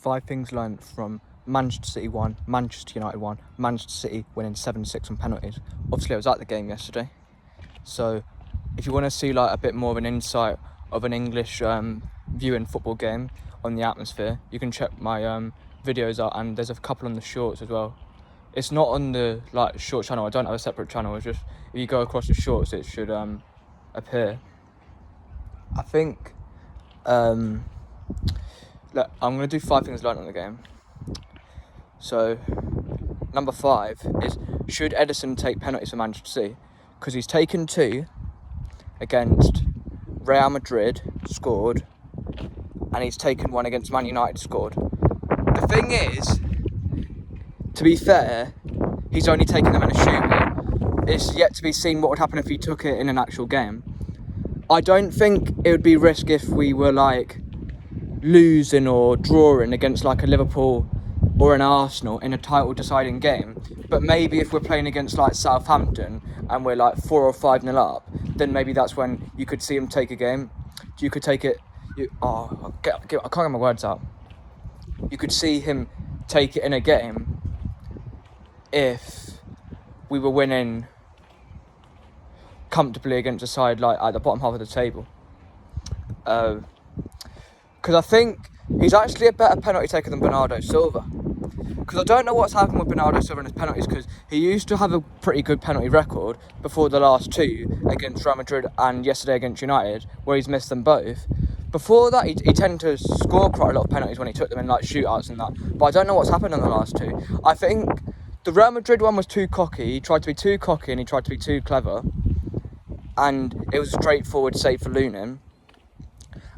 5 things learned from Manchester City 1, Manchester United 1, Manchester City winning 7-6 on penalties. Obviously, I was at the game yesterday. So, if you want to see like a bit more of an insight of an English viewing football game on the atmosphere, you can check my videos out, and there's a couple on the shorts as well. It's not on the short channel. I don't have a separate channel. It's just if you go across the shorts, it should appear. I think. Look, I'm going to do 5 things learned on the game. So, number 5 is, should Ederson take penalties for Manchester City? Because he's taken 2 against Real Madrid, scored, and he's taken 1 against Man United, scored. The thing is, to be fair, he's only taken them in a shootout. It's yet to be seen what would happen if he took it in an actual game. I don't think it would be risk if we were losing or drawing against a Liverpool or an Arsenal in a title deciding game, but maybe if we're playing against Southampton and we're 4 or 5-0 up, then maybe that's when you could see him take a game. You could take it. I can't get my words out. You could see him take it in a game if we were winning comfortably against a side at the bottom half of the table. Because I think he's actually a better penalty taker than Bernardo Silva. Because I don't know what's happened with Bernardo Silva and his penalties, because he used to have a pretty good penalty record before the last 2 against Real Madrid and yesterday against United, where he's missed them both. Before that, he tended to score quite a lot of penalties when he took them in shootouts and that. But I don't know what's happened in the last 2. I think the Real Madrid one was too cocky. He tried to be too cocky and he tried to be too clever. And it was a straightforward save for Lunin.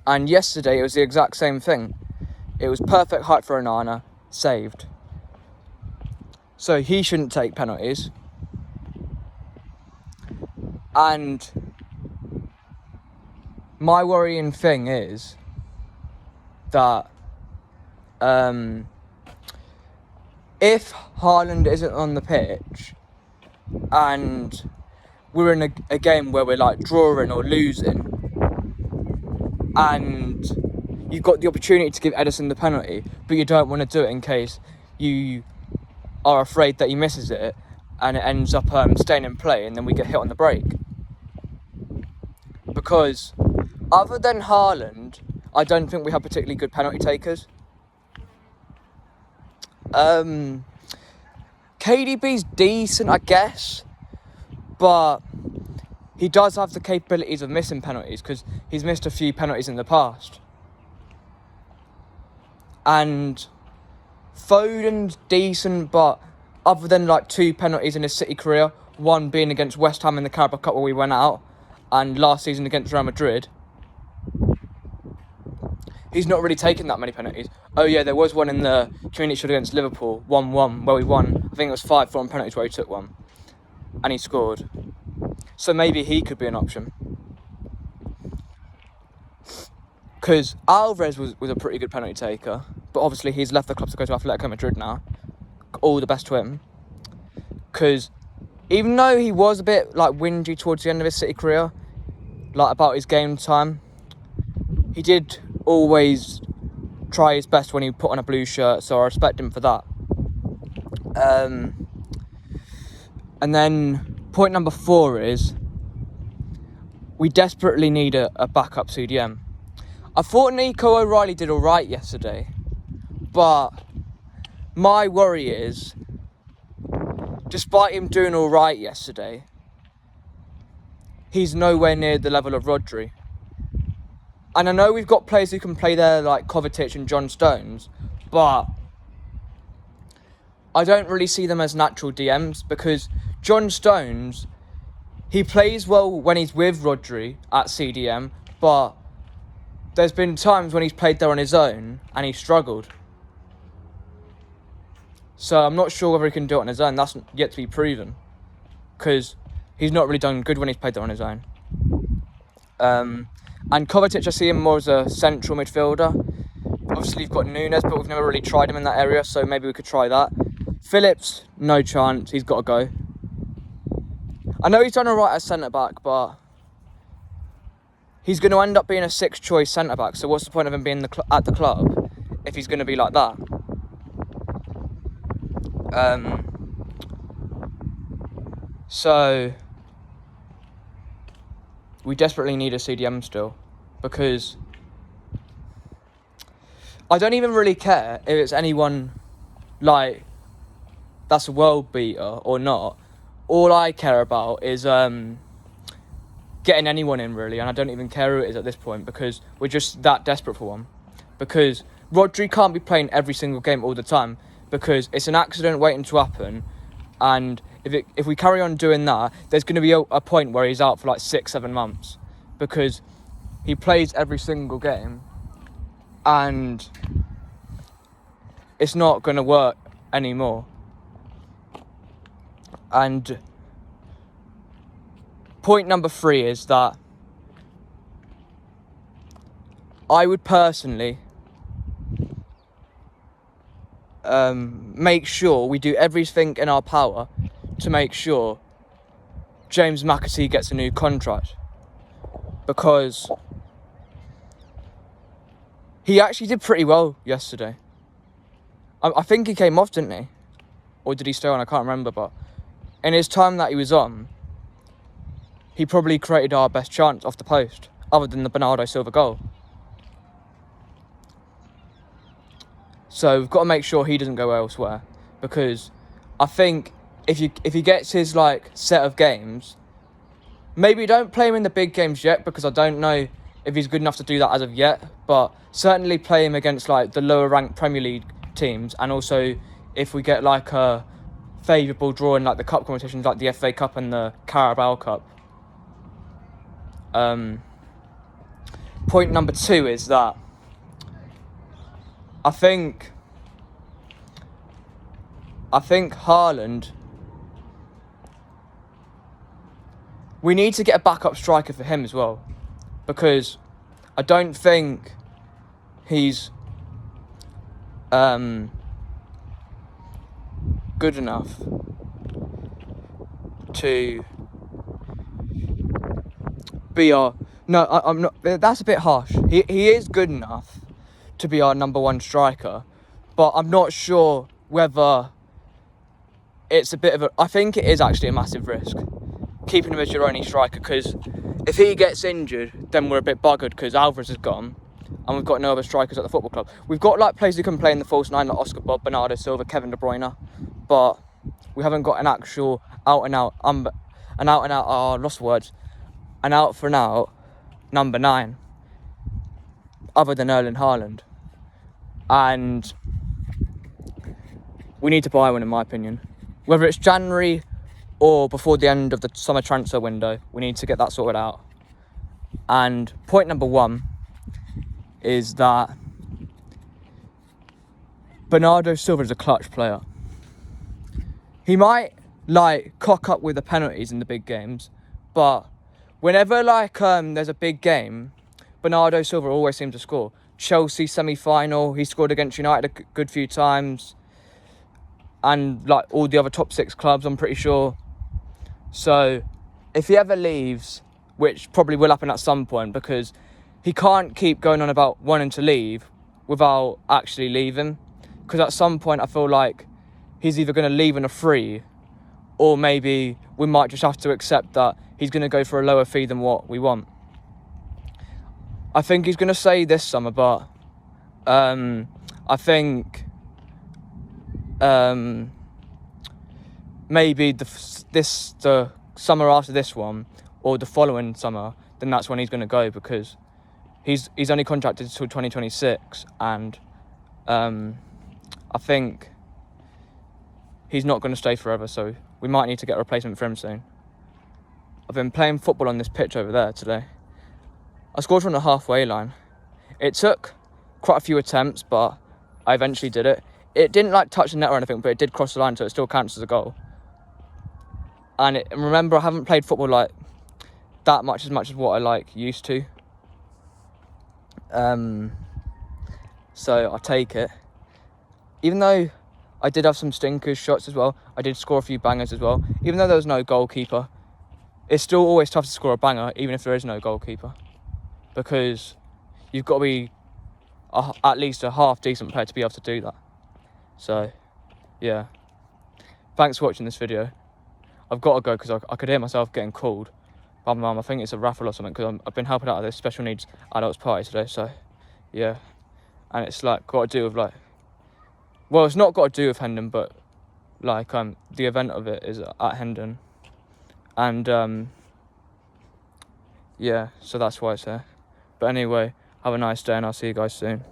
And yesterday it was the exact same thing. It was perfect height for Onana, saved. So he shouldn't take penalties. And my worrying thing is that if Haaland isn't on the pitch and we're in a game where we're drawing or losing, and you've got the opportunity to give Ederson the penalty, but you don't want to do it in case you are afraid that he misses it and it ends up staying in play, and then we get hit on the break. Because other than Haaland, I don't think we have particularly good penalty takers. KDB's decent, I guess, but he does have the capabilities of missing penalties, because he's missed a few penalties in the past. And Foden's decent, but other than 2 penalties in his City career, one being against West Ham in the Carabao Cup where we went out, and last season against Real Madrid, he's not really taken that many penalties. Oh yeah, there was one in the Community Shield against Liverpool, 1-1, where we won. I think it was 5-4 on penalties where he took one, and he scored. So maybe he could be an option. Because Alvarez was a pretty good penalty taker, but obviously he's left the club to go to Atletico Madrid now. All the best to him. Because even though he was a bit whingy towards the end of his City career, about his game time, he did always try his best when he put on a blue shirt, so I respect him for that. And then point number 4 is, we desperately need a backup CDM. I thought Nico O'Reilly did alright yesterday, but my worry is, despite him doing alright yesterday, he's nowhere near the level of Rodri. And I know we've got players who can play there like Kovacic and John Stones, but I don't really see them as natural DMs, because John Stones, he plays well when he's with Rodri at CDM, but there's been times when he's played there on his own and he's struggled. So I'm not sure whether he can do it on his own. That's yet to be proven, because he's not really done good when he's played there on his own. And Kovacic, I see him more as a central midfielder. Obviously, you've got Nunes, but we've never really tried him in that area, so maybe we could try that. Phillips, no chance. He's got to go. I know he's done alright as centre-back, but he's going to end up being a 6th choice centre-back, so what's the point of him being at the club if he's going to be like that. So we desperately need a CDM still, because I don't even really care if it's anyone like that's a world beater or not. All I care about is getting anyone in, really, and I don't even care who it is at this point, because we're just that desperate for one. Because Rodri can't be playing every single game all the time, because it's an accident waiting to happen, and if we carry on doing that, there's going to be a point where he's out for like 6-7 months, because he plays every single game, and it's not going to work anymore. And point number 3 is that I would personally make sure we do everything in our power to make sure James McAtee gets a new contract, because he actually did pretty well yesterday. I think he came off, didn't he? Or did he stay on? I can't remember, but in his time that he was on, he probably created our best chance off the post, other than the Bernardo Silva goal. So we've got to make sure he doesn't go elsewhere, because I think if he gets his like set of games, maybe don't play him in the big games yet, because I don't know if he's good enough to do that as of yet, but certainly play him against like the lower ranked Premier League teams, and also if we get like a favourable draw in like the cup competitions like the FA Cup and the Carabao Cup. Point number 2 is that I think Haaland, we need to get a backup striker for him as well, because I don't think he's good enough to be our... No, I'm not... That's a bit harsh. He is good enough to be our number 1 striker, but I'm not sure whether it's a bit of a... I think it is actually a massive risk, keeping him as your only striker, because if he gets injured, then we're a bit buggered, because Alvarez is gone, and we've got no other strikers at the football club. We've got like players who can play in the false 9, like Oscar Bob, Bernardo Silva, Kevin De Bruyne, but we haven't got an actual out and out number 9, other than Erling Haaland. And we need to buy one, in my opinion. Whether it's January or before the end of the summer transfer window, we need to get that sorted out. And point number 1 is that Bernardo Silva is a clutch player. He might like cock up with the penalties in the big games, but whenever like there's a big game, Bernardo Silva always seems to score. Chelsea semi-final, he scored against United a good few times, and like all the other top 6 clubs, I'm pretty sure. So if he ever leaves, which probably will happen at some point, because he can't keep going on about wanting to leave without actually leaving, because at some point I feel like he's either going to leave on a free, or maybe we might just have to accept that he's going to go for a lower fee than what we want. I think he's going to stay this summer, but I think maybe the summer after this one, or the following summer, then that's when he's going to go, because he's only contracted until 2026, and I think he's not going to stay forever, so we might need to get a replacement for him soon. I've been playing football on this pitch over there today. I scored from the halfway line. It took quite a few attempts, but I eventually did it. It didn't like touch the net or anything, but it did cross the line, so it still counts as a goal. And remember, I haven't played football like that much as what I like used to. So I'll take it. Even though I did have some stinkers shots as well, I did score a few bangers as well. Even though there was no goalkeeper, it's still always tough to score a banger, even if there is no goalkeeper, because you've got to be... at least a half decent player to be able to do that. So, yeah. Thanks for watching this video. I've got to go because I could hear myself getting called by my mum. I think it's a raffle or something because I've been helping out at this special needs adults party today. So, yeah. And it's like got to do with like, well, it's not got to do with Hendon, but like the event of it is at Hendon. And yeah, so that's why it's there. But anyway, have a nice day and I'll see you guys soon.